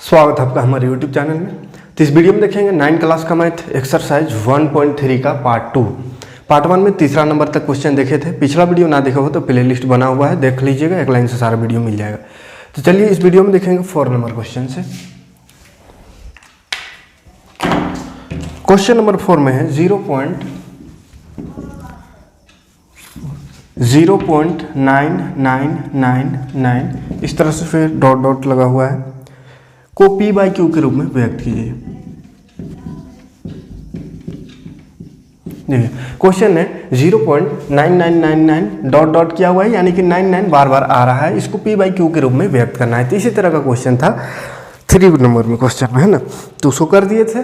स्वागत है आपका हमारे YouTube चैनल में। तो इस वीडियो में देखेंगे 9th क्लास का मैथ एक्सरसाइज 1.3 का पार्ट 2। पार्ट 1 में तीसरा नंबर तक क्वेश्चन देखे थे। पिछला वीडियो ना देखा हो तो प्ले लिस्ट बना हुआ है, देख लीजिएगा, एक लाइन से सारा वीडियो मिल जाएगा। तो चलिए इस वीडियो में देखेंगे 4 नंबर क्वेश्चन से। क्वेश्चन नंबर 4 में है 0.9999, इस तरह से फिर डॉट डॉट लगा हुआ है, को P बाई क्यू के रूप में व्यक्त कीजिए। देखिए क्वेश्चन है 0.9999 डॉट डॉट किया हुआ है, यानी कि 99 बार बार आ रहा है, इसको P बाई क्यू के रूप में व्यक्त करना है। तो इसी तरह का क्वेश्चन था 3 नंबर में क्वेश्चन में, है ना। तो उसको कर दिए थे,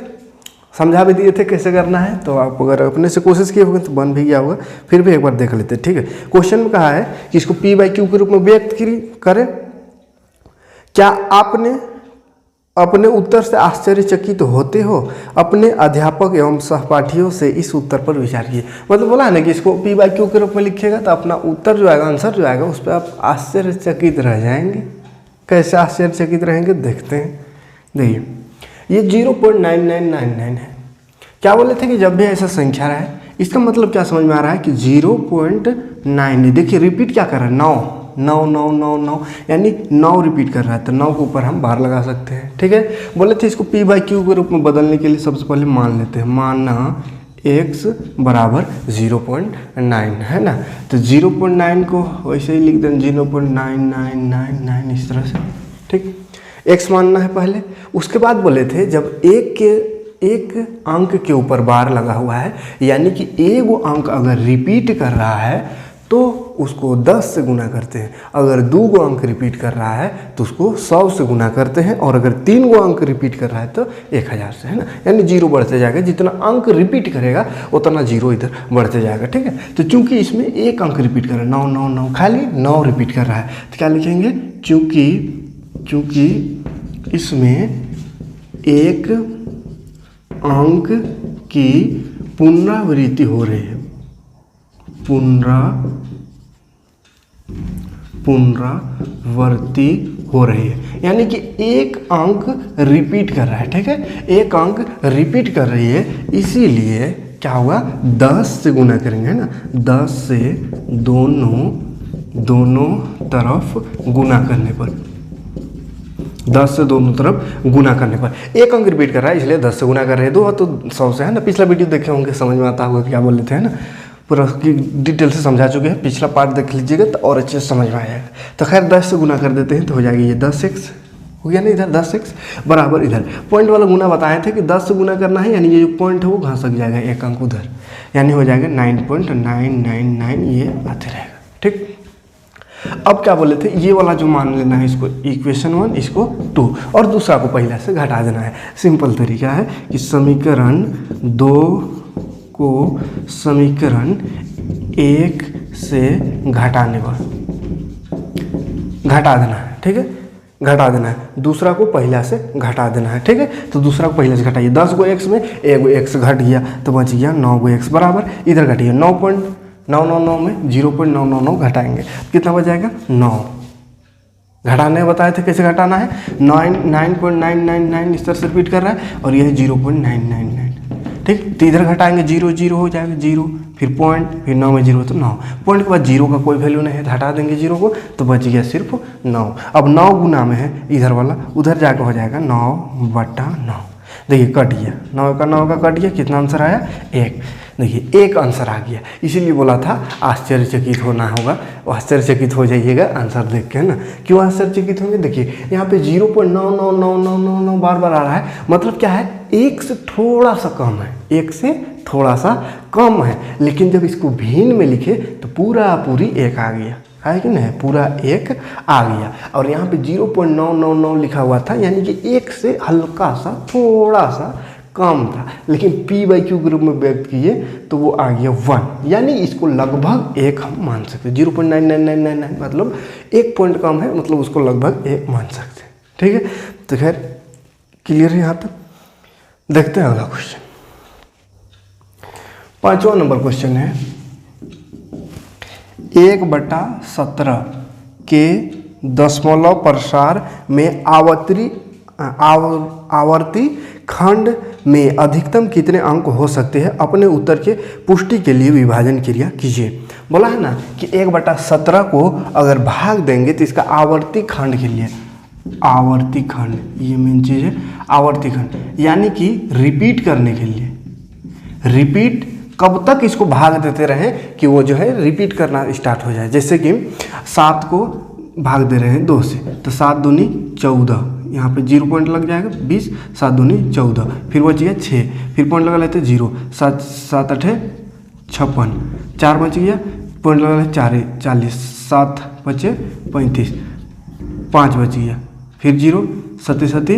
समझा भी दिए थे कैसे करना है। तो आप अगर अपने से कोशिश किए होंगे तो बन भी गया होगा, फिर भी एक बार देख लेते हैं, ठीक है। क्वेश्चन में कहा है कि इसको P बाई क्यू के रूप में व्यक्त करें। क्या आपने अपने उत्तर से आश्चर्यचकित होते हो? अपने अध्यापक एवं सहपाठियों से इस उत्तर पर विचार कीजिए। मतलब बोला है ना कि इसको P बाई क्यू के रूप में लिखिएगा तो अपना उत्तर जो आएगा, आंसर जो आएगा, उस पर आप आश्चर्यचकित रह जाएंगे। कैसे आश्चर्यचकित रहेंगे देखते हैं। देखिए ये 0.9999 है। क्या बोले थे कि जब भी ऐसा संख्या रहे, इसका मतलब क्या समझ में आ रहा है कि 0.9, देखिए रिपीट क्या कर रहा है, 9 9 9 9 9, यानी 9 रिपीट कर रहा है। तो 9 के ऊपर हम बार लगा सकते हैं, ठीक है। बोले थे इसको P बाई क्यू के रूप में बदलने के लिए सबसे पहले मान लेते हैं, माना x बराबर 0.9 है ना। तो 0.9 को वैसे ही लिख दें 0.9999 इस तरह से, ठीक। x मानना है पहले। उसके बाद बोले थे जब एक अंक के ऊपर बार लगा हुआ है, यानी कि एक वो अंक अगर रिपीट कर रहा है तो उसको 10 से गुना करते हैं। अगर 2 गो अंक रिपीट कर रहा है तो उसको 100 से गुना करते हैं, और अगर 3 गो अंक रिपीट कर रहा है तो 1000 से, है ना। यानी 0 बढ़ते जाएगा, जितना अंक रिपीट करेगा उतना 0 इधर बढ़ते जाएगा, ठीक है। तो चूंकि इसमें एक अंक रिपीट कर रहा है, 9 9 9, खाली 9 रिपीट कर रहा है, तो क्या लिखेंगे, चूंकि इसमें एक अंक की पुनरावृत्ति हो रही है, पुनरावृत्ति हो रही है, यानी कि एक अंक रिपीट कर रहा है, ठीक है। एक अंक रिपीट कर रही है, इसीलिए क्या होगा, 10 से गुना करेंगे, है ना। 10 से दोनों तरफ गुना करने पर, 10 से दोनों तरफ गुना करने पर एक अंक रिपीट कर रहा है, इसलिए 10 से गुना कर रहे हैं, 2 तो 100 से, है ना। पिछला वीडियो देखे होंगे, समझ में आता होगा क्या बोल रहे थे, है ना। पूरा की डिटेल से समझा चुके हैं, पिछला पार्ट देख लीजिएगा तो और अच्छे से समझ में आएगा। तो खैर 10 से गुना कर देते हैं तो हो जाएगा ये 10x हो गया ना, इधर 10x बराबर इधर पॉइंट वाला गुना बताए थे कि 10 से गुना करना है, यानी ये जो पॉइंट है वो घसक जाएगा एक अंक उधर, यानी हो जाएगा 9.999, ये आते रहेगा, ठीक। अब क्या बोले थे, ये वाला जो मान लेना है इसको इक्वेशन 1, इसको 2, और दूसरा को पहले से घटा देना है। सिंपल तरीका है कि समीकरण 2 को समीकरण 1 से घटाने पर घटा देना है, ठीक है। घटा देना है, दूसरा को पहला से घटा देना है, ठीक है। तो दूसरा को पहले से घटाइए, 10 गो x में 1 गो x घट गया तो बच गया 9 गो x बराबर, इधर घटिए 9.999 में 0.999 घटाएंगे, कितना बच जाएगा 9। घटाने बताए थे कैसे घटाना है, 9.999 इस तरह से रिपीट कर रहा है, और यह 0.999, ठीक। तो इधर घटाएंगे 0 0 हो जाएगा 0, फिर पॉइंट, फिर 9 में 0 तो 9, पॉइंट के बाद 0 का कोई वैल्यू नहीं है, हटा देंगे 0 को तो बच गया सिर्फ 9। अब 9 गुना में है इधर वाला, उधर जाकर हो जाएगा 9/9। देखिए कट गया, 9 का कट गया, कितना आंसर आया 1। देखिए एक आंसर आ गया, इसीलिए बोला था आश्चर्यचकित होना होगा, आश्चर्यचकित हो जाइएगा आंसर देख के, है ना। क्यों आश्चर्यचकित होंगे, देखिए यहाँ पे 0.99999 बार बार आ रहा है, मतलब क्या है, 1 से थोड़ा सा कम है, 1 से थोड़ा सा कम है। लेकिन जब इसको भिन्न में लिखे तो पूरी 1 आ गया, है कि नहीं, पूरा 1 आ गया। और यहाँ पे 0.999 लिखा हुआ था, यानी कि 1 से हल्का सा थोड़ा सा कम था, लेकिन P बाई क्यू के रूप में व्यक्त किए तो वो आ गया 1, यानी इसको लगभग 1 हम मान सकते हैं। 0.9999 मतलब 1 पॉइंट कम है, मतलब उसको लगभग 1 मान सकते हैं, ठीक है। तो खैर क्लियर है यहाँ तक। देखते हैं अगला क्वेश्चन, 5वां नंबर क्वेश्चन है 1/17 के दशमलव प्रसार में आवर्ती खंड में अधिकतम कितने अंक हो सकते हैं, अपने उत्तर के पुष्टि के लिए विभाजन क्रिया कीजिए। बोला है ना कि 1/17 को अगर भाग देंगे तो इसका आवर्ती खंड के लिए, आवर्ती खंड, ये मेन चीज़ है, आवर्ती खंड यानी कि रिपीट करने के लिए, रिपीट कब तक इसको भाग देते रहें कि वो जो है रिपीट करना स्टार्ट हो जाए। जैसे कि 7 को भाग दे रहे हैं 2 से, तो 7 दूनी 14, यहाँ पे 0 पॉइंट लग जाएगा 20, 7 दूनी 14, फिर बच गया 6, फिर पॉइंट लगा लेते 0, 7 7 8 56, 4 बच गया, पॉइंट लगा लेते 4 40, 7 बचे 35, 5 बच गया, फिर 0 7 7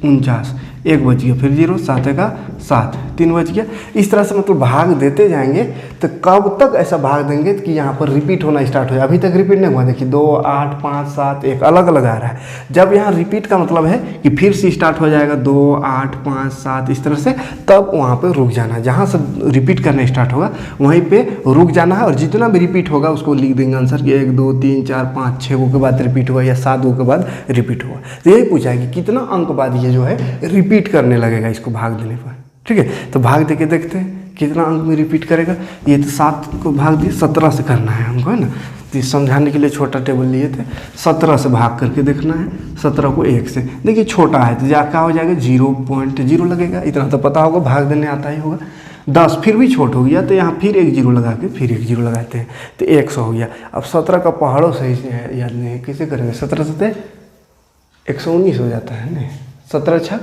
49, 1 बच गया, फिर 0 7 1 7, 3 बच गया। इस तरह से मतलब भाग देते जाएंगे तो कब तक ऐसा भाग देंगे कि यहाँ पर रिपीट होना स्टार्ट हो जाए। अभी तक रिपीट नहीं हुआ, देखिए 2 8 5 7 1 अलग अलग आ रहा है। जब यहाँ रिपीट का मतलब है कि फिर से स्टार्ट हो जाएगा 2 8 5 7 इस तरह से, तब वहाँ पर रुक जाना। जहाँ से रिपीट करना स्टार्ट होगा वहीं पर रुक जाना है, और जितना भी रिपीट होगा उसको लिख देंगे आंसर कि 1 2 3 4 5 6 गो के बाद रिपीट हुआ या 7 गो के बाद रिपीट हुआ। तो यही पूछा है कि कितना अंक बाद ये जो है रिपीट करने लगेगा इसको भाग देने पर। ठीक है, तो भाग दे के देखते हैं कितना अंक में रिपीट करेगा। ये तो 7 को भाग दिए 17 से करना है हमको, है ना। तो समझाने के लिए छोटा टेबल लिए थे, 17 से भाग करके देखना है। 17 को 1 से, देखिए छोटा है तो क्या हो जाएगा 0.0 लगेगा, इतना तो पता होगा, भाग देने आता ही होगा। 10 फिर भी छोट हो गया तो यहाँ फिर 1 0 लगा के फिर 1 0 लगाते हैं तो 100 हो गया। अब 17 का पहाड़ों सही से याद नहीं है, कैसे करेंगे। 17 से 119 हो जाता है नहीं, 17 छक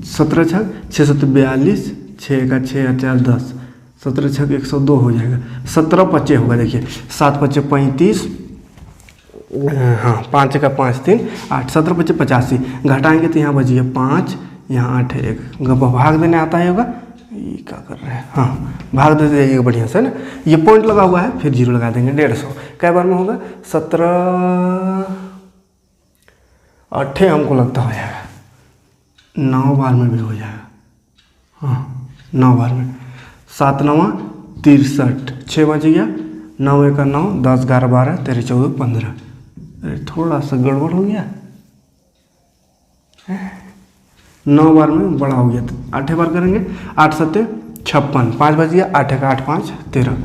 6 7 42, 6 का 6 4 10, 17 छक 102 हो जाएगा। 17 25 होगा, देखिए 7 25 35, हाँ 5 का 5 3 8, 17 25 85, घटाएंगे तो यहाँ बचिए 5, यहाँ 8 1, भाग देने आता है होगा। ये क्या कर रहे हैं, हाँ भाग देते जाइएगा बढ़िया से ना। ये पॉइंट लगा हुआ है, फिर 0 लगा देंगे। 150 कै बार में होगा, 17 8 हमको लगता हो जाएगा, 9 बार में भी हो जाएगा, हाँ 9 बार में। 7 9 63, 6 बच गया, 9 1 9, 10 11 12 13 14 15। अरे थोड़ा सा गड़बड़ हो गया, 9 बार में बड़ा हो गया तो 8 बार करेंगे। 8 7 56, 5 बच गया, 8 1 8 5 13,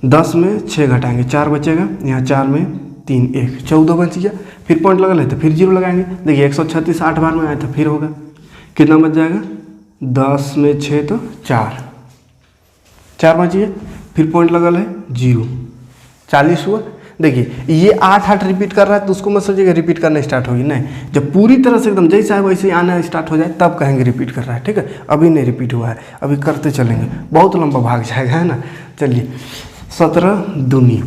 10 में 6 घटाएंगे 4 बचेगा, यहाँ 4 में 3 1, 14 बच गया। फिर पॉइंट लगा लेते, फिर 0 लगाएंगे। देखिए 136 8 बार में आया था, फिर होगा कितना बच जाएगा, 10 में 6 तो 4 बच गया। फिर पॉइंट लगा ले 0, 40 हुआ। देखिए ये 8 8 रिपीट कर रहा है तो उसको मत सोचिएगा रिपीट करना स्टार्ट होगी, नहीं। जब पूरी तरह से एकदम जैसा है वैसे ही आना स्टार्ट हो जाए तब कहेंगे रिपीट कर रहा है। ठीक है, अभी नहीं रिपीट हुआ है, अभी करते चलेंगे, बहुत लंबा भाग जाएगा, है ना। चलिए 17 दूनी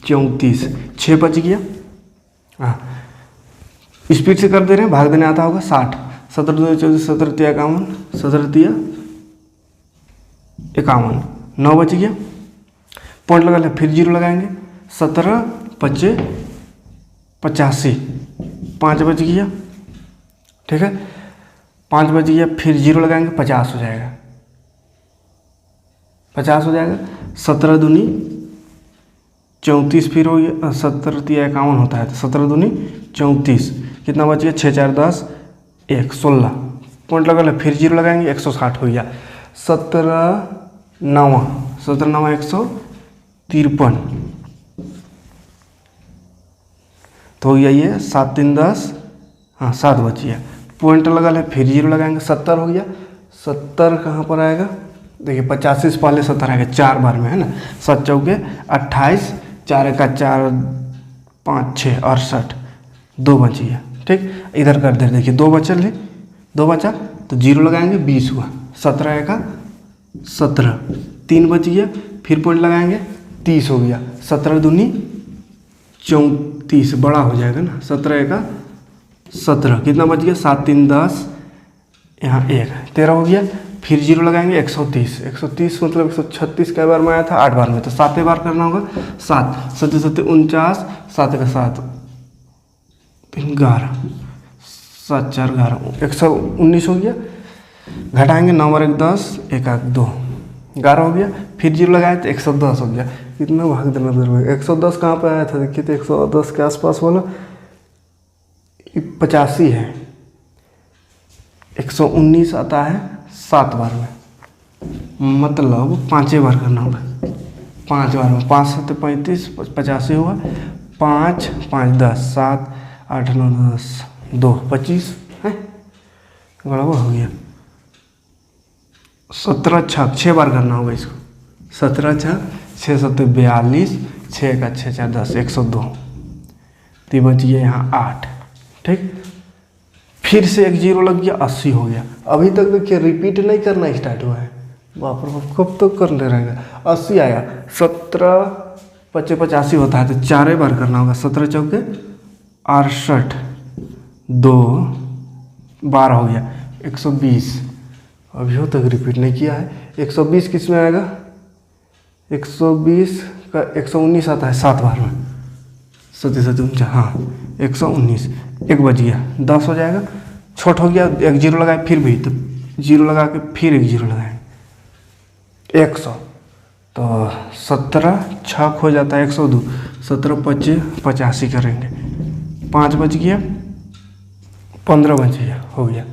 34, 6 बच गया, हाँ स्पीड से कर दे रहे हैं, भाग देने आता होगा 60। 17 2 14, 17 3 51, 17 3 51, 9 बच गया। पॉइंट लगा ले, फिर 0 लगाएंगे। 17 25 85, 5 बच गया। ठीक है, 5 बच गया, फिर 0 लगाएंगे, 50 हो जाएगा, 50 हो जाएगा। 17 दूनी 34, फिर हो गया 17 3 51 होता है तो 17 दूनी 34, कितना बच गया 6 4 10 1 16, पॉइंट लगा ले, फिर 0 लगाएंगे, 160 हो गया। 17 9 153, तो हो गया ये 7 3 10, हाँ 7 बच गया। पॉइंट लगा ले, फिर 0 लगाएंगे, 70 हो गया। 70 कहाँ पर आएगा, देखिए 85 से पहले 70 आएगा 4 बार में, है ना। 7 चौके 28, 4 का 4 5 6 68, 2 बच गया। ठीक, इधर कर दे, देखिए 2 बचल है, 2 बचा तो 0 लगाएंगे, 20 हुआ। 17 का 17, 3 बच गया, फिर पॉइंट लगाएंगे, 30 हो गया। 17 दूनी 34, बड़ा हो जाएगा ना। 17 का 17, कितना बच गया 7 3 10, यहाँ 1 13 हो गया। फिर 0 लगाएंगे, 130, 130 मतलब 136 कै बार में आया था, 8 बार में, तो 7 बार करना होगा। 7 7 7 49, 7 का 7 11, 7 4 11, 119 हो गया। घटाएंगे 9 और 1 10, 1 8 2, 11 हो गया। फिर 0 लगाए तो 110 हो गया। कितना भाग देना जरूर है, 110 कहाँ पे आया था, देखिए तो 110 के आसपास वाला 85 है, 119 आता है 7 बार में, मतलब 5 बार करना होगा, 5 बार में, 5 7 35, 85 हुआ, 5 5 10, 7 8 9 10, 2 25 है, गड़बड़ हो गया, 17 6 बार करना होगा इसको, 17 6 7 42, 6 का 6 4 10, 102, तो बच गया यहाँ 8, ठीक। फिर से एक जीरो लग गया, 80 हो गया। अभी तक देखिए रिपीट नहीं करना स्टार्ट हुआ है, बाप रे बाप कब तक करने रहेगा। 80 आया, 17 25 85 होता है तो 4 बार करना होगा, 17 चौके 68, 2 12 हो गया, 120। अभी तक रिपीट नहीं किया है। 120 किस में आएगा, 120 का 119 आता है 7 बार में, 7 7 49, हाँ 119, एक बच गया, 10 हो जाएगा, छोट हो गया, एक जीरो लगाए फिर भी, तो जीरो लगा के फिर एक जीरो लगाएंगे, 100, तो 17 6 हो जाता है 102, 17 25 85 करेंगे, 5 बच गया, 15 बच गया, हो गया,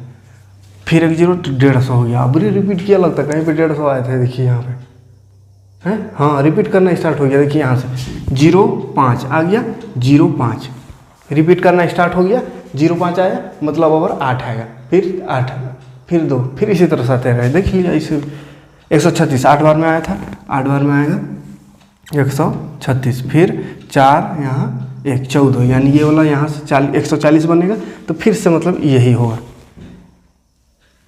फिर एक जीरो, तो 150 हो गया। अब रिपीट किया लगता है, कहीं पे 150 आए थे, देखिए यहाँ पे है, हाँ रिपीट करना स्टार्ट हो गया, देखिए यहाँ से 0 5 आ गया, 0 5 रिपीट करना स्टार्ट हो गया, 0 5 आया, मतलब ओवर 8 आएगा, फिर 8 फिर 2, फिर इसी तरह से आते रहे, देख लिया इसे। 136 8 बार में आया था, 8 बार में आएगा 136, फिर 4 यहाँ 1 14, यानी ये वाला यहाँ से 140 बनेगा, तो फिर से मतलब यही होगा,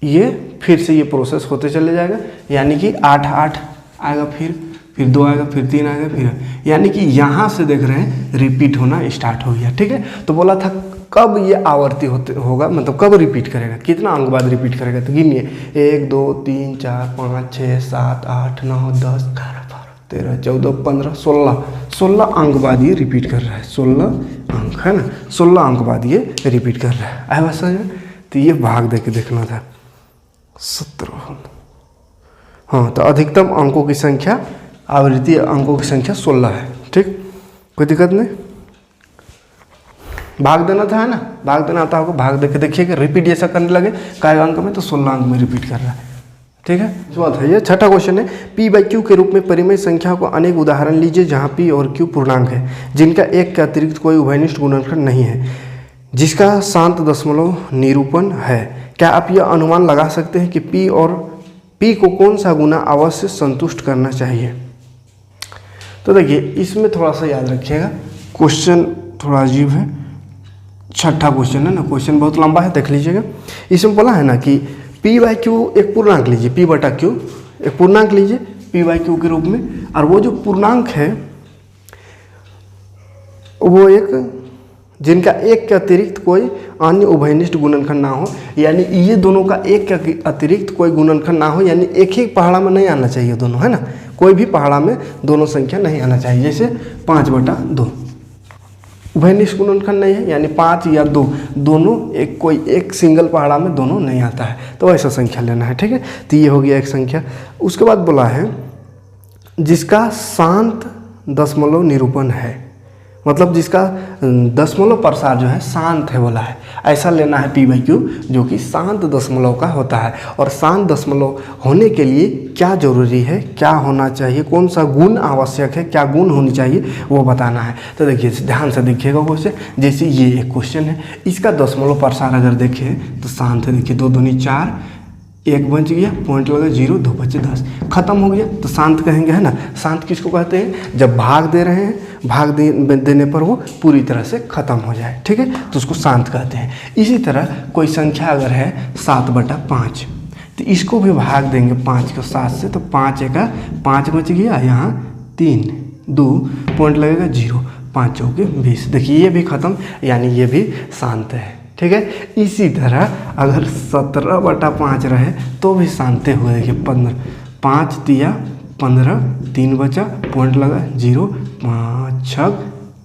ये फिर से ये प्रोसेस होते चले जाएगा, यानी कि 8 8 आएगा, फिर 2 आएगा, फिर 3 आएगा, फिर यानी कि यहाँ से देख रहे हैं रिपीट होना स्टार्ट हो गया, ठीक है। तो बोला था कब ये आवर्ती होगा, मतलब कब रिपीट करेगा, कितना अंक बाद रिपीट करेगा, तो गिनिए 1 2 3 4 5 6 7 8 9 10 11 12 13 14 15 16 अंक बाद ये रिपीट कर रहा है, 16 अंक है ना, 16 अंक बाद ये रिपीट कर रहा है। आया बात समझ में। तो ये भाग दे के देखना था 17, हाँ तो अधिकतम अंकों की संख्या, आवृत्ति अंकों की संख्या 16 है, ठीक, कोई दिक्कत नहीं। भाग देना था है ना, भाग देना आता होगा, भाग दे के देखिएगा, रिपीट जैसा करने लगे काय अंक में, तो 16 अंक में रिपीट कर रहा है, ठीक है। इस बात है। ये छठा क्वेश्चन है, पी बाई क्यू के रूप में परिमेय संख्या को अनेक उदाहरण लीजिए जहाँ पी और क्यू पूर्णांक है, जिनका एक के अतिरिक्त कोई उभयनिष्ठ गुणनखंड नहीं है, जिसका शांत दशमलव निरूपण है। क्या आप यह अनुमान लगा सकते हैं कि पी और पी को कौन सा गुना अवश्य संतुष्ट करना चाहिए। तो देखिए इसमें थोड़ा सा याद रखिएगा, क्वेश्चन थोड़ा अजीब है, छठा क्वेश्चन है ना, क्वेश्चन बहुत लंबा है, देख लीजिएगा। इसमें बोला है ना कि पी बाई क्यू एक पूर्णांक लीजिए, पी बटा क्यू एक पूर्णांक लीजिए पी बाई क्यू के रूप में, और वो जो पूर्णांक है वो एक जिनका एक के अतिरिक्त कोई अन्य उभयनिष्ठ गुणनखंड ना हो, यानी ये दोनों का एक के अतिरिक्त कोई गुणनखंड ना हो, यानी एक ही पहाड़ा में नहीं आना चाहिए दोनों, है ना, कोई भी पहाड़ा में दोनों संख्या नहीं आना चाहिए। जैसे 5 बटा 2 उभयनिष्ठ गुणनखंड नहीं है, यानी 5 या 2 दोनों कोई एक सिंगल पहाड़ा में दोनों नहीं आता है, तो ऐसा संख्या लेना है, ठीक है। तो ये हो गया एक संख्या। उसके बाद बोला है जिसका शांत दशमलव निरूपण है, मतलब जिसका दशमलव प्रसार जो है शांत है बोला है, ऐसा लेना है पी बाई क्यू जो कि शांत दशमलव का होता है। और शांत दशमलव होने के लिए क्या जरूरी है, क्या होना चाहिए, कौन सा गुण आवश्यक है, क्या गुण होनी चाहिए वो बताना है। तो देखिए ध्यान से देखिएगा क्वेश्चन, जैसे ये एक क्वेश्चन है, इसका दशमलव प्रसार अगर देखें तो शांत है, देखिए 2 दूनी 4, 1 बच गया, पॉइंट लगा 0, 2 बचे 10, खत्म हो गया, तो शांत कहेंगे, है ना। शांत किसको कहते हैं, जब भाग दे रहे हैं, भाग देने पर वो पूरी तरह से खत्म हो जाए, ठीक है, तो उसको शांत कहते हैं। इसी तरह कोई संख्या अगर है 7 बटा 5, तो इसको भी भाग देंगे 5 को 7 से, तो 5 का 5 बच गया, यहाँ 3 2 पॉइंट लगेगा 0, 5 चौके 20, देखिए ये भी खत्म, यानी ये भी शांत है, ठीक है। इसी तरह अगर 17 बटा 5 रहे तो भी शांत हुए, देखिए 15, 5 दिया 15, 3 बचा, पॉइंट लगा 0, 5 6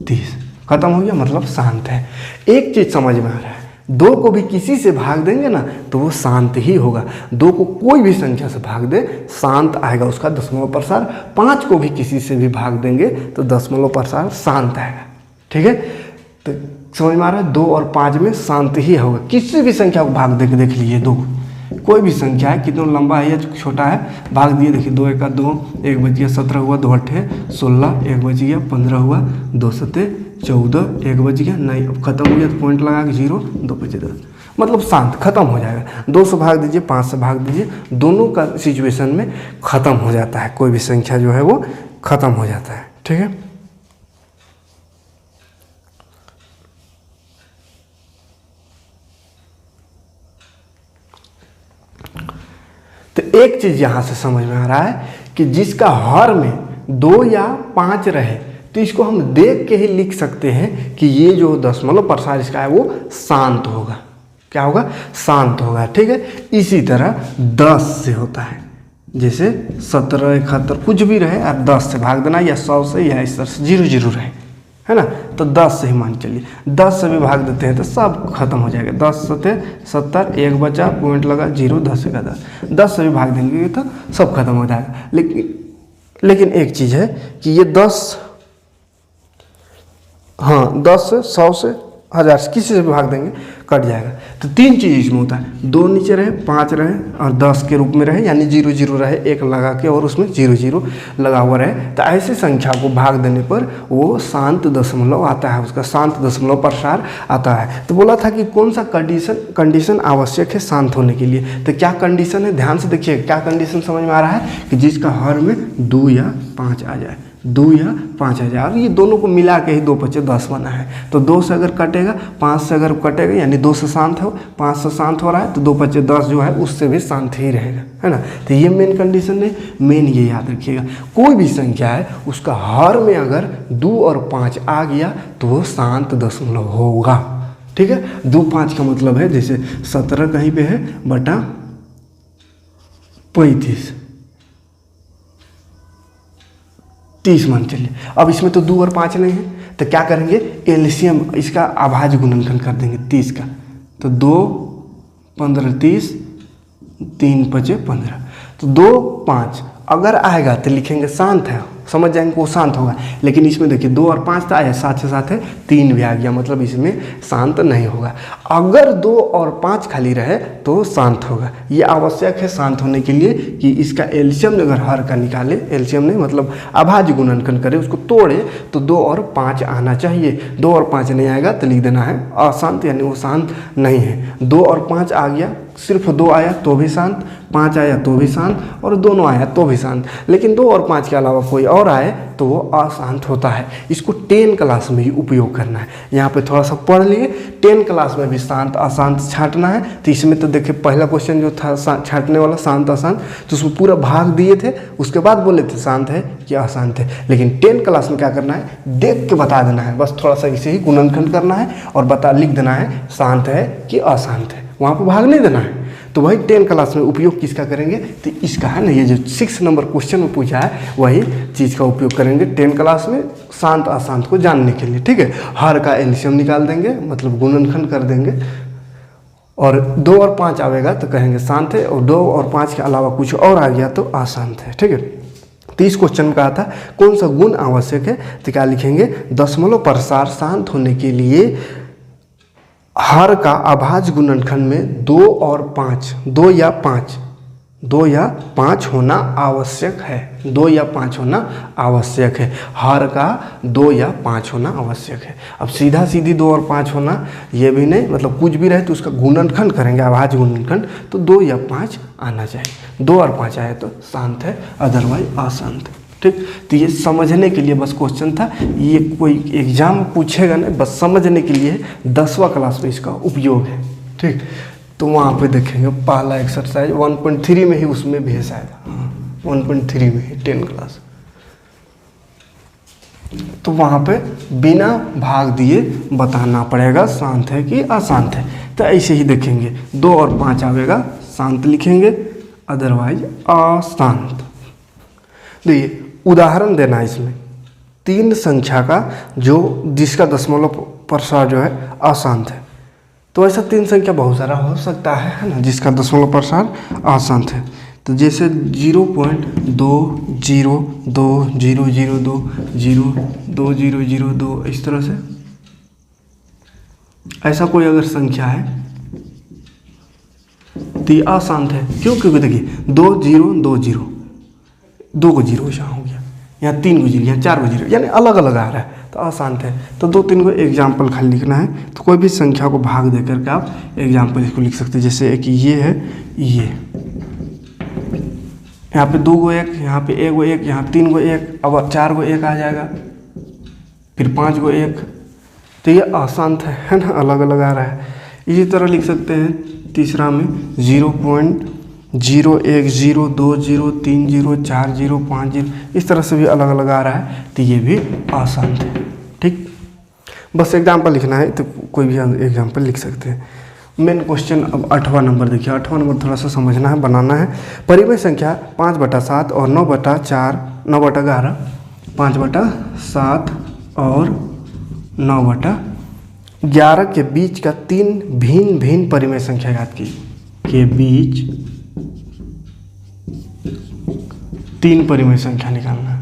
30, खत्म हो गया, मतलब शांत है। एक चीज़ समझ में आ रहा है, 2 को भी किसी से भाग देंगे ना तो वो शांत ही होगा, 2 को कोई भी संख्या से भाग दे शांत आएगा उसका दशमलव प्रसार, 5 को भी किसी से भी भाग देंगे तो दशमलव प्रसार शांत आएगा, ठीक है। तो समझ में आ रहा है? 2 और 5 में शांत ही होगा। किसी भी संख्या को भाग दे के देख लीजिए, 2 कोई भी संख्या है, कितना लंबा है या छोटा है, भाग दिए देखिए, 2 1 2, 1 बच गया 17 हुआ, 2 8 16, 1 बच गया 15 हुआ, 2 7 14, 1 बच गया, नहीं अब खत्म हो गया तो पॉइंट लगा के 0, 2 5 10, मतलब शांत खत्म हो जाएगा। 2 से भाग दीजिए, 5 से भाग दीजिए, दोनों का सिचुएशन में खत्म हो जाता है, कोई भी संख्या जो है वो खत्म हो जाता है। ठीक है, तो एक चीज यहां से समझ में आ रहा है कि जिसका हर में 2 या 5 रहे तो इसको हम देख के ही लिख सकते हैं कि ये जो दशमलव प्रसार इसका है वो शांत होगा। क्या होगा? शांत होगा। ठीक है, इसी तरह 10 से होता है, जैसे 17 71 कुछ भी रहे और 10 से भाग देना, या 100 से, या इस तरह से 0 0 रहे, है ना, तो 10 से ही मान चलिए। 10 से भी भाग देते हैं तो सब खत्म हो जाएगा। 10 7 70, 1 बचा, पॉइंट लगा 0, 10 का 10, 10 से भी भाग देंगे तो सब खत्म हो जाएगा। लेकिन एक चीज़ है कि ये 10, हाँ 10 से 100 से 1000 से किसी से भी भाग देंगे कट जाएगा। तो 3 चीज़ इसमें होता है, 2 नीचे रहे, 5 रहे और 10 के रूप में रहे, यानी 0 0 रहे, 1 लगा के और उसमें 0 0 लगा हुआ रहे, तो ऐसी संख्या को भाग देने पर वो शांत दशमलव आता है, उसका शांत दशमलव प्रसार आता है। तो बोला था कि कौन सा कंडीशन आवश्यक है शांत होने के लिए, तो क्या कंडीशन है, ध्यान से देखिए क्या कंडीशन समझ में आ रहा है कि जिसका हर में 2 या 5 आ जाए, 2 या 5 आ जाए, और ये दोनों को मिला के ही 2 5 10 बना है। तो 2 से अगर कटेगा, 5 से अगर कटेगा, यानी 2 से शांत हो, 5 से शांत हो रहा है, तो 2 5 10 जो है उससे भी शांत ही रहेगा, है ना। तो ये मेन कंडीशन है, मेन ये याद रखिएगा। कोई भी संख्या है उसका हर में अगर 2 और 5 आ गया तो वो शांत दशमलव होगा। ठीक है, 2 5 का मतलब है जैसे 17 कहीं पे है बटा 35, 30 मान चलिए। अब इसमें तो 2 और 5 नहीं है, तो क्या करेंगे, एलसीएम इसका अभाज्य गुणनखंड कर देंगे 30 का, तो 2 15 30, 3 5 15, तो 2 5 अगर आएगा तो लिखेंगे शांत है, समझ जाएंगे वो शांत होगा। लेकिन इसमें देखिए 2 और 5 तो आया, साथ से साथ है 3 भी आ गया, मतलब इसमें शांत नहीं होगा। अगर 2 और 5 खाली रहे तो शांत होगा। ये आवश्यक है शांत होने के लिए कि इसका एलसीएम अगर हर का निकाले, एलसीएम नहीं मतलब अभाज्य गुणनखंड करे, उसको तोड़े तो 2 और 5 आना चाहिए। 2 और 5 नहीं आएगा तो लिख देना है अशांत, यानी वो शांत नहीं है। 2 और 5 आ गया, सिर्फ 2 आया तो भी शांत, 5 आया तो भी शांत, और दोनों आया तो भी शांत। लेकिन 2 और 5 के अलावा कोई और आए तो वो अशांत होता है। इसको 10 क्लास में ही उपयोग करना है। यहाँ पे थोड़ा सा पढ़ लिए, 10 क्लास में भी शांत अशांत छांटना है। तो इसमें तो देखिए पहला क्वेश्चन जो था छांटने वाला शांत अशांत, तो उसमें पूरा भाग दिए थे, उसके बाद बोले थे शांत है कि अशांत है। लेकिन 10 क्लास में क्या करना है, देख के बता देना है, बस थोड़ा सा इसे ही गुणनखंड करना है और लिख देना है शांत है कि अशांत है, वहाँ पर भाग नहीं देना है। तो वही 10 क्लास में उपयोग किसका करेंगे, तो इसका है ना, ये जो 6 नंबर क्वेश्चन में पूछा है वही चीज़ का उपयोग करेंगे 10 क्लास में शांत अशांत को जानने के लिए। ठीक है, हर का एलसीएम निकाल देंगे, मतलब गुणनखंड कर देंगे, और 2 और 5 आवेगा तो कहेंगे शांत है, और 2 और 5 के अलावा कुछ और आ गया तो अशांत है। ठीक है, तो इस क्वेश्चन में कहा था कौन सा गुण आवश्यक है, तो क्या लिखेंगे, दशमलव प्रसार शांत होने के लिए हर का अभाज्य गुणनखंड में 2 और 5, 2 या 5 होना आवश्यक है। 2 या 5 होना आवश्यक है, हर का 2 या 5 होना आवश्यक है। अब सीधा सीधी 2 और 5 होना ये भी नहीं, मतलब कुछ भी रहे तो उसका गुणनखंड करेंगे, अभाज्य गुणनखंड, तो 2 या 5 आना चाहिए। 2 और 5 आए तो शांत है, अदरवाइज अशांत है। ठीक, तो ये समझने के लिए बस क्वेश्चन था, ये कोई एग्जाम पूछेगा नहीं, बस समझने के लिए 10वां क्लास में इसका उपयोग है। ठीक, तो वहाँ पे देखेंगे पहला एक्सरसाइज 1.3 में ही उसमें भी है शायद, 1.3 में ही 10 क्लास, तो वहाँ पे बिना भाग दिए बताना पड़ेगा शांत है कि अशांत है। तो ऐसे ही देखेंगे 2 और 5 आवेगा शांत लिखेंगे, अदरवाइज अशांत। देखिए उदाहरण देना है इसमें 3 संख्या का जो जिसका दशमलव प्रसार जो है अशांत है। तो ऐसा 3 संख्या बहुत सारा हो सकता है ना, जिसका दशमलव प्रसार अशांत है। तो जैसे 0.202000202002 इस तरह से ऐसा कोई अगर संख्या है तो ये अशांत है। क्यों? क्योंकि देखिए 2 0 2 0, 2 को 0 यहाँ हो गया, यहाँ 3 को 0, यहाँ 4 को 0, यानी अलग अलग आ रहा है तो अशांत है। तो 2-3 को एग्जाम्पल खाली लिखना है। तो कोई भी संख्या को भाग दे करके आप एग्जाम्पल इसको लिख सकते हैं। जैसे एक ये है, ये यहाँ पे 2 को 1, यहाँ पे 1 को 1, यहाँ 3 को 1, अब 4 को 1 आ जाएगा, फिर 5 को 1, तो ये अशांत है ना, अलग अलग आ रहा है। इसी तरह लिख सकते हैं तीसरा में 0.01 0 2 0 3 0 4 0 5 0, इस तरह से भी अलग अलग आ रहा है तो ये भी अशांत है। ठीक, बस एग्जाम्पल लिखना है तो कोई भी एग्जाम्पल लिख सकते हैं। मेन क्वेश्चन अब 8वां नंबर देखिए। 8वां नंबर थोड़ा सा समझना है, बनाना है। परिमेय संख्या 5/7 और 9/4 9/11, 5/7 और 9/11 के बीच का 3 भिन्न भिन्न परिमेय संख्या याद की के बीच 3 परिमेय संख्या निकालना है।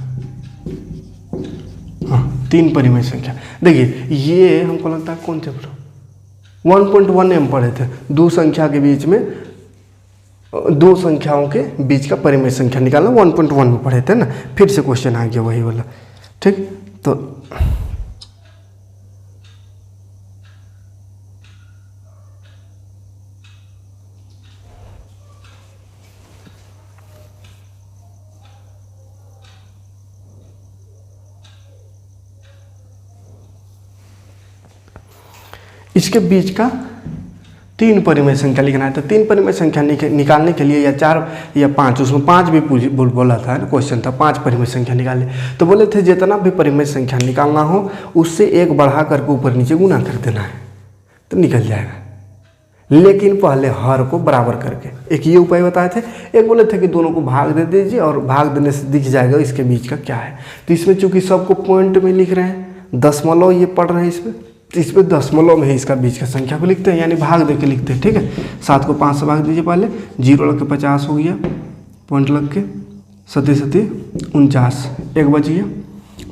हाँ, 3 परिमेय संख्या। देखिए ये हमको लगता है कौन चैप्टर 1.1 में पढ़े थे। दो संख्या के बीच में, दो संख्याओं के बीच का परिमेय संख्या निकालना 1.1 में पढ़े थे ना। फिर से क्वेश्चन आ गया वही वाला। ठीक, तो इसके बीच का 3 परिमेय संख्या लिखना है। तो 3 परिमेय संख्या निकालने के लिए या 4 या 5, उसमें 5 भी बोला था ना, क्वेश्चन था 5 परिमेय संख्या निकाले। तो बोले थे जितना भी परिमेय संख्या निकालना हो उससे 1 बढ़ा करके ऊपर नीचे गुना कर देना है तो निकल जाएगा, लेकिन पहले हर को बराबर करके। एक ये उपाय बताए थे, एक बोले थे कि दोनों को भाग दे दीजिए और भाग देने से दिख जाएगा इसके बीच का क्या है। तो इसमें चूंकि सबको पॉइंट में लिख रहे हैं, दशमलव ये पढ़ रहे हैं इसमें दशमलव में ही इसका बीच का संख्या को लिखते हैं, यानी भाग दे के लिखते हैं। ठीक है, 7 को 5 से भाग दीजिए पहले, 0 लग के 50 हो गया, पॉइंट लग के 7 7 49, 1 बच गया,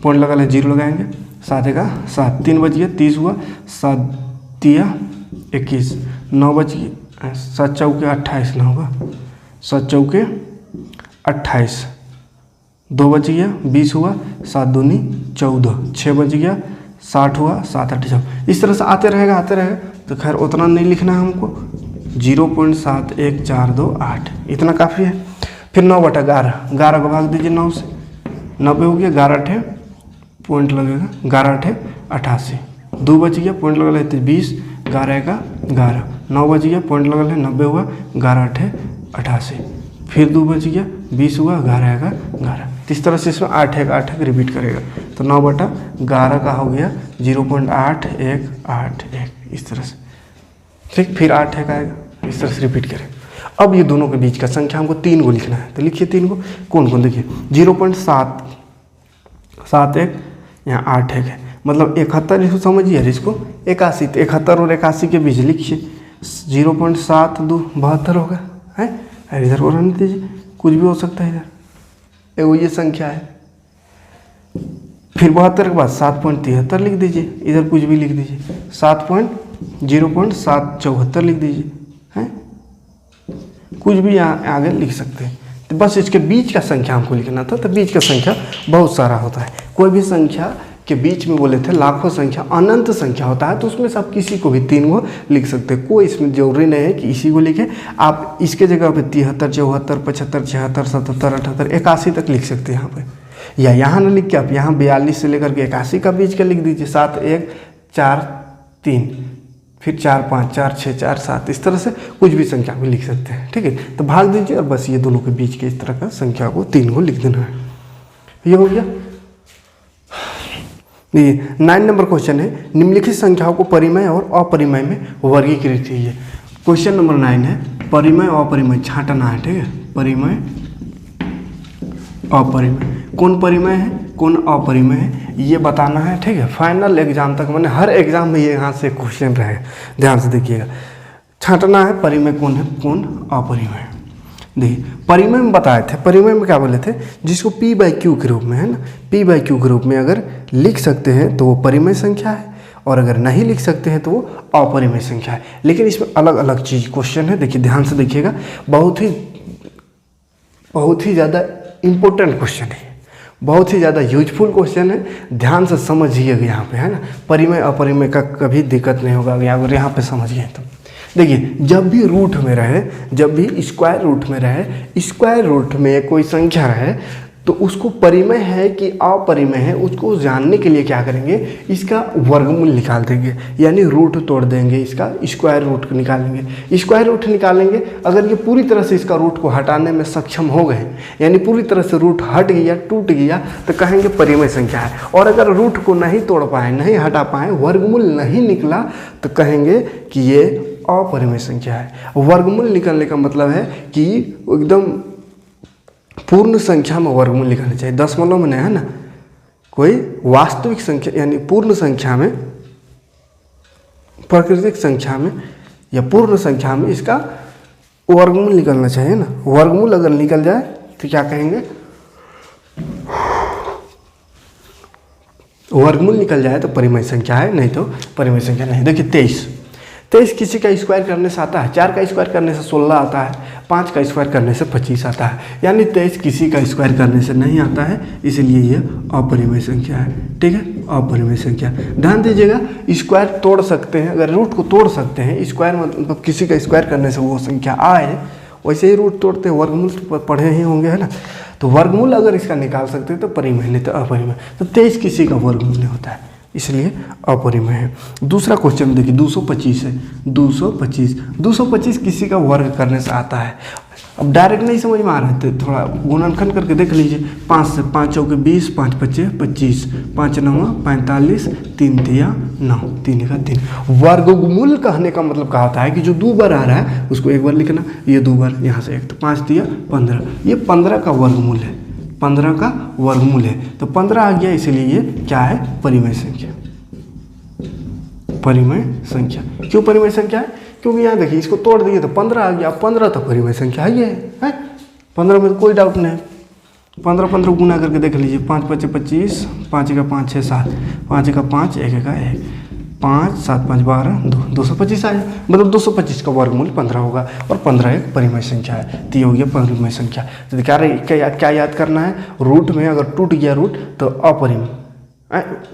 पॉइंट लगा ले 0 लगाएंगे, 7 का 7, 3 बच गया, 30 हुआ, 7 दिया 21, 9 बच गया, 7 चौके 28 ना होगा, 7 चौके 28, 2 बच गया, 20 हुआ, 7 दूनी 14, 6 बच गया, 60 हुआ, 7 8 14। इस तरह से आते रहेगा। तो खैर उतना नहीं लिखना है हमको, 0.71428 इतना काफ़ी है। फिर 9/11, 11 को भाग दीजिए 9 से, 90 हो गया, 11 8 पॉइंट लगेगा, 11 8 88, 2 बच गया, पॉइंट लगा लेते 20, 11 का 11, 9 बच गया, पॉइंट लगा ले 90 हुआ, 11 8 88, फिर 2 बच गया, 20 हुआ, 11 का 11। इस तरह से इसमें 8 1 8 1 रिपीट करेगा। तो 9/11 का हो गया 0.8181, इस तरह से। ठीक, फिर 8 1 आएगा, इस तरह से रिपीट करेगा। अब ये दोनों के बीच का संख्या हमको 3 को लिखना है। तो लिखिए 3 को, कौन कौन देखिए, 0.771, यहाँ 8 1 है, मतलब 71, इसको समझिए इसको 81, तो 71 और 81 के बीच लिखिए 0.72 72 होगा है। इधर को रहने दीजिए, कुछ भी हो सकता है इधर, एगो ये संख्या है। फिर 72 के बाद 7.73 लिख दीजिए, इधर कुछ भी लिख दीजिए, 0.774 लिख दीजिए हैं, कुछ भी यहाँ आगे लिख सकते हैं। तो बस इसके बीच का संख्या हमको लिखना था। तो बीच का संख्या बहुत सारा होता है, कोई भी संख्या के बीच में बोले थे लाखों संख्या, अनंत संख्या होता है, तो उसमें से आप किसी को भी 3 को लिख सकते हैं। कोई इसमें जरूरी नहीं है कि इसी को लिखें, आप इसके जगह पे 73 74 75 76 77 78 81 तक लिख सकते हैं यहाँ पे, या यहाँ ना लिख के आप यहाँ 42 से लेकर के 81 का बीच का लिख दीजिए, 7 1 4 3, फिर 4 5 4 6 4 7, इस तरह से कुछ भी संख्या भी लिख सकते हैं। ठीक है, तो भाग दीजिए और बस ये दोनों के बीच के इस तरह का संख्या को 3 को लिख देना है। ये हो गया। ये 9 नंबर क्वेश्चन है, निम्नलिखित संख्याओं को परिमेय और अपरिमेय में वर्गीकृत कीजिए। क्वेश्चन नंबर 9 है, परिमेय और अपरिमेय छांटना है। ठीक है, परिमेय अपरिमेय, कौन परिमेय है कौन अपरिमेय है ये बताना है। ठीक है, फाइनल एग्जाम तक, मैंने हर एग्जाम में ये यहाँ से क्वेश्चन रहे, ध्यान से देखिएगा। छांटना है परिमेय कौन है कौन अपरिमेय। देखिए परिमेय में बताए थे, परिमेय में क्या बोले थे, जिसको P/Q के रूप में है ना, P/Q के रूप में अगर लिख सकते हैं तो वो परिमेय संख्या है, और अगर नहीं लिख सकते हैं तो वो अपरिमेय संख्या है। लेकिन इसमें अलग अलग चीज़ क्वेश्चन है, देखिए ध्यान से देखिएगा, बहुत ही ज़्यादा इम्पोर्टेंट क्वेश्चन है, बहुत ही ज़्यादा यूजफुल क्वेश्चन है, ध्यान से समझिएगा यहाँ पे, है ना। परिमेय अपरिमेय का कभी दिक्कत नहीं होगा अगर यहाँ पे समझ गए तो। देखिए जब भी रूट में रहे, जब भी स्क्वायर रूट में रहे, स्क्वायर रूट में कोई संख्या रहे तो उसको परिमेय है कि अपरिमेय है उसको जानने के लिए क्या करेंगे, इसका वर्गमूल निकाल देंगे, यानी रूट तोड़ देंगे, इसका स्क्वायर रूट निकालेंगे। स्क्वायर रूट निकालेंगे, अगर ये पूरी तरह से इसका रूट को हटाने में सक्षम हो गए, यानी पूरी तरह से रूट हट गया, टूट गया, तो कहेंगे परिमेय संख्या है। और अगर रूट को नहीं तोड़ पाए, नहीं हटा पाए, वर्गमूल नहीं निकला, तो कहेंगे कि ये अपरिमेय संख्या है। वर्गमूल निकलने का मतलब है कि एकदम पूर्ण संख्या में वर्गमूल निकालना चाहिए, दशमलव में नहीं, है ना। कोई वास्तविक संख्या यानी पूर्ण संख्या में, प्राकृतिक संख्या में या पूर्ण संख्या में इसका वर्गमूल निकलना चाहिए ना। वर्गमूल अगर निकल जाए तो क्या कहेंगे, वर्गमूल निकल जाए तो परिमेय संख्या है, नहीं तो परिमेय संख्या नहीं। देखिए 23 किसी का स्क्वायर करने से आता है, 4 का स्क्वायर करने से 16 आता है, 5 का स्क्वायर करने से 25 आता है, यानी 23 किसी का स्क्वायर करने से नहीं आता है, इसलिए ये अपरिमेय संख्या है। ठीक है, अपरिमेय संख्या। ध्यान दीजिएगा, स्क्वायर तोड़ सकते हैं, अगर रूट को तोड़ सकते हैं, स्क्वायर मतलब किसी का स्क्वायर करने से वो संख्या आए, वैसे ही रूट तोड़ते हैं, वर्गमूल तो पढ़े ही होंगे, है ना। तो वर्गमूल अगर इसका निकाल सकते हैं तो परिमेय, नहीं तो अपरिमेय। तो 23 किसी का वर्गमूल नहीं होता है, इसलिए अपरिमेय है। दूसरा क्वेश्चन देखिए 225 है। 225 किसी का वर्ग करने से आता है। अब डायरेक्ट नहीं समझ में आ रहा है तो थोड़ा गुणनखंड करके देख लीजिए। 5 से 5 चौके 20, 5 पच्चे 25, 5 9 45, 3 तिया 9, 3 का 3। वर्गमूल कहने का मतलब क्या होता है कि जो 2 बार आ रहा है उसको एक बार लिखना, ये 2 बार, यहाँ से 1, तो 5 तिया 15, ये 15 का वर्गमूल है, 15 का वर्गमूल है। तो 15 आ गया, इसलिए ये क्या है, परिमेय संख्या। परिमेय संख्या क्यों परिमेय संख्या है, क्योंकि यहाँ देखिए इसको तोड़ दिए तो 15 आ गया, 15 तो परिमेय संख्या ही है। 15 में तो कोई डाउट नहीं। 15 गुना करके देख लीजिए, 5 पच्चे 25, 5 का 5 6 7, 5 का 5, 1 का 1, 5 7 5 12 2, 225 आया, मतलब 225 का वर्गमूल 15 होगा, और 15 एक परिमेय संख्या है, तो ये हो गया परिमेय संख्या। तो क्या याद करना है, रूट में अगर टूट गया रूट तो अपरिमेय,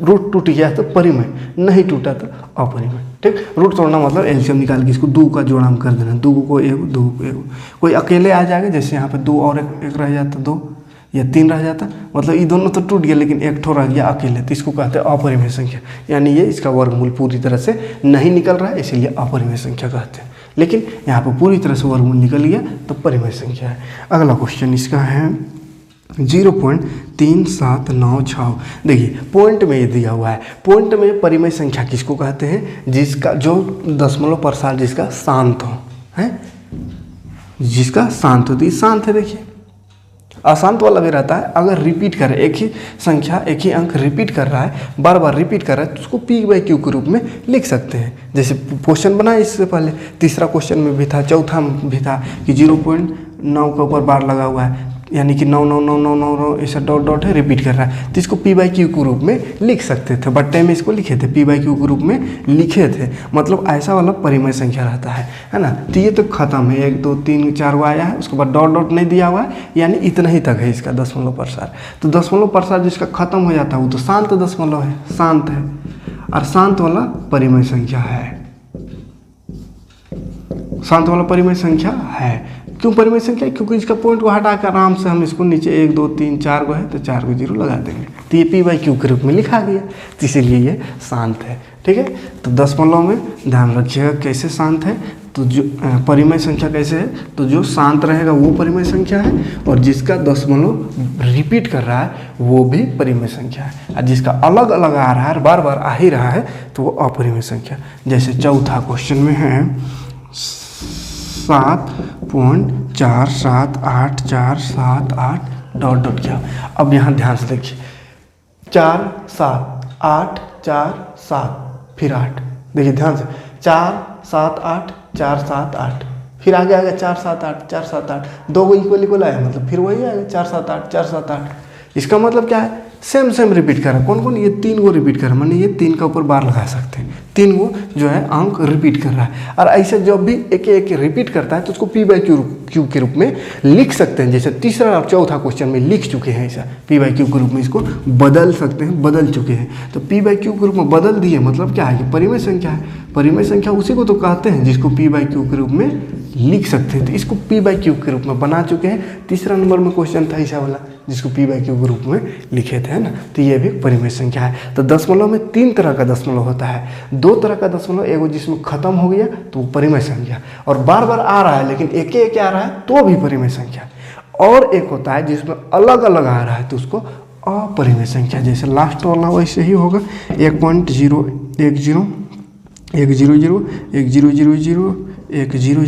रूट टूट गया तो परिमेय, नहीं टूटा तो अपरिमेय। ठीक, रूट तोड़ना मतलब एलसीएम निकाल के इसको 2 का जोड़ाम कर देना, 2 को 1, 2 को 1, कोई अकेले आ जाएगा, जैसे यहाँ पे 2 और 1 रह जाता, 2 या 3 रह जाता, मतलब ये दोनों तो टूट गया लेकिन एक ठो रह गया अकेले, तो इसको कहते हैं अपरिमेय संख्या, यानी ये इसका वर्गमूल पूरी तरह से नहीं निकल रहा है, इसीलिए अपरिमेय संख्या कहते हैं। लेकिन यहाँ पर पूरी तरह से वर्गमूल निकल गया तो परिमेय संख्या है। अगला क्वेश्चन इसका है 0.3796। देखिए पॉइंट में ये दिया हुआ है, पॉइंट में परिमेय संख्या किसको कहते हैं, जिसका जो दशमलव प्रसार जिसका शांत हो, है जिसका शांत होती, शांत है। देखिए अशांत वाला भी रहता है, अगर रिपीट करे, एक ही संख्या एक ही अंक रिपीट कर रहा है, बार बार रिपीट कर रहा है, तो उसको P/Q के रूप में लिख सकते हैं। जैसे क्वेश्चन बनाए इससे पहले, तीसरा क्वेश्चन में भी था, चौथा में भी था कि 0.9 के ऊपर बार लगा हुआ है, यानी कि 9 ऐसा डॉट है, रिपीट कर रहा है, तो इसको P/Q के रूप में लिख सकते थे। बट्टे में इसको लिखे थे, P/Q के रूप में लिखे थे, मतलब ऐसा वाला परिमेय संख्या रहता है ना। तो ये तो खत्म है, 1 2 3 4 आया है, उसके बाद डॉट नहीं दिया हुआ है, यानी इतना ही तक है इसका दशमलव प्रसार। तो दशमलव प्रसार जिसका खत्म हो जाता है वो तो शांत दशमलव है, शांत है, और शांत वाला परिमेय संख्या है, शांत वाला परिमेय संख्या है। क्यों परिमेय संख्या, क्योंकि इसका पॉइंट को हटा कर आराम से हम इसको नीचे 1 2 3 4 को है तो 4 को 0 लगा देंगे, तो ये P/Q के रूप में लिखा गया, तो इसीलिए ये शांत है। ठीक है, तो दशमलव में ध्यान रखिएगा कैसे शांत है, तो जो परिमेय संख्या कैसे है, तो जो शांत रहेगा वो परिमेय संख्या है, और जिसका दशमलव रिपीट कर रहा है वो भी परिमेय संख्या है, और जिसका अलग अलग आ रहा है, बार बार आ ही रहा है, तो वो अपरिमेय संख्या। जैसे चौथा क्वेश्चन में है 7.478478 डॉट क्या। अब यहाँ ध्यान से देखिए, 4 7 8 4 7 फिर 8, देखिए ध्यान से, 4 7 8 4 7 8, फिर आगे आएगा 4 7 8 4 7 8, 2 को इक्वल आया, मतलब फिर वही आएगा 4 7 8 4 7 8। इसका मतलब क्या है, सेम सेम रिपीट कर रहा है। कौन कौन? ये 3 को रिपीट कर रहा है, माने ये 3 का ऊपर बार लगा सकते हैं। 3 को जो है अंक रिपीट कर रहा है। और ऐसे जब भी एक एक रिपीट करता है तो उसको p/q के रूप में लिख सकते हैं। जैसे तीसरा और चौथा क्वेश्चन में लिख चुके हैं, ऐसा p/q के रूप में इसको बदल सकते हैं, बदल चुके हैं। तो p/q के रूप में बदल दिए मतलब क्या है कि परिमेय संख्या है। परिमेय संख्या उसी को तो कहते हैं जिसको p/q के रूप में लिख सकते हैं। तो इसको p/q के रूप में बना चुके हैं। तीसरा नंबर में क्वेश्चन था ऐसा वाला जिसको p/q के रूप में लिखे थे, है ना। तो ये भी परिमेय संख्या है। तो दशमलव में 3 तरह का दशमलव होता है। 2 तरह का दशमलव, एगो जिसमें खत्म हो गया तो वो परिमेय संख्या, और बार बार आ रहा है लेकिन एक एक आ रहा है तो भी परिमेय संख्या। और एक होता है जिसमें अलग अलग आ रहा है तो उसको अपरिमेय संख्या। जैसे लास्ट वाला वैसे ही होगा 1.010 100 1000 1000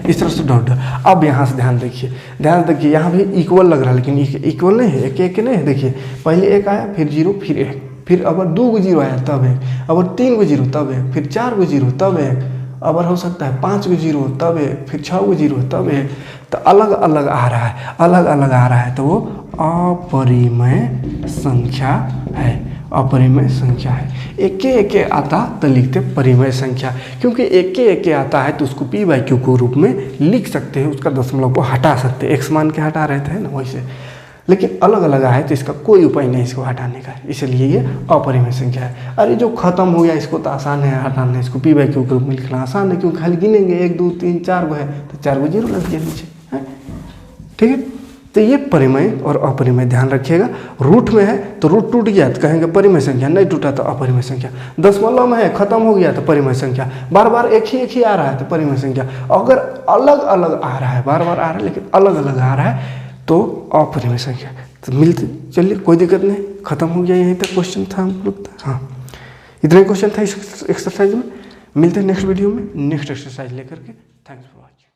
इस तरह से डॉट। अब यहाँ से ध्यान देखिए यहाँ भी इक्वल लग रहा है लेकिन इक्वल नहीं है, एक एक नहीं है। देखिए पहले 1 आया, फिर 0, फिर 1, फिर अगर 2 को 0 आया तब 1, अगर 3 को 0 तब 1, फिर 4 को 0 तब 1, अगर हो सकता है 5 को 0 तब 1, फिर 6 को 0 तब 1। तो अलग अलग आ रहा है, अलग अलग आ रहा है तो वो अपरिमेय संख्या है, अपरिमेय संख्या है। एक एक आता तो लिखते परिमेय संख्या, क्योंकि एक एक आता है तो उसको p/q के रूप में लिख सकते हैं, उसका दशमलव को हटा सकते हैं। x मान के हटा रहे थे ना वैसे, लेकिन अलग अलग आए तो इसका कोई उपाय नहीं इसको हटाने का, इसलिए ये अपरिमेय संख्या है। अरे जो खत्म हो गया इसको तो आसान है हटाना, इसको p/q के रूप में लिखना आसान है, क्योंकि खाली गिनेंगे 1 2 3 4 को है तो 4 को 0 लग गया नीचे, ठीक है। तो ये परिमेय और अपरिमेय ध्यान रखिएगा। रूट में है तो रूट टूट गया तो कहेंगे परिमेय संख्या, नहीं टूटा तो अपरिमेय संख्या। दशमलव में है खत्म हो गया तो परिमेय संख्या, बार बार एक ही आ रहा है तो परिमेय संख्या। अगर अलग अलग आ रहा है, बार बार आ रहा है लेकिन अलग अलग आ रहा है तो अपरिमेय संख्या। तो मिलते, चलिए कोई दिक्कत नहीं, खत्म हो गया। यहीं तक क्वेश्चन था हम लोग, हाँ इतना ही क्वेश्चन था इस एक्सरसाइज में। मिलते हैं नेक्स्ट वीडियो में नेक्स्ट एक्सरसाइज लेकर के। Thanks for watching.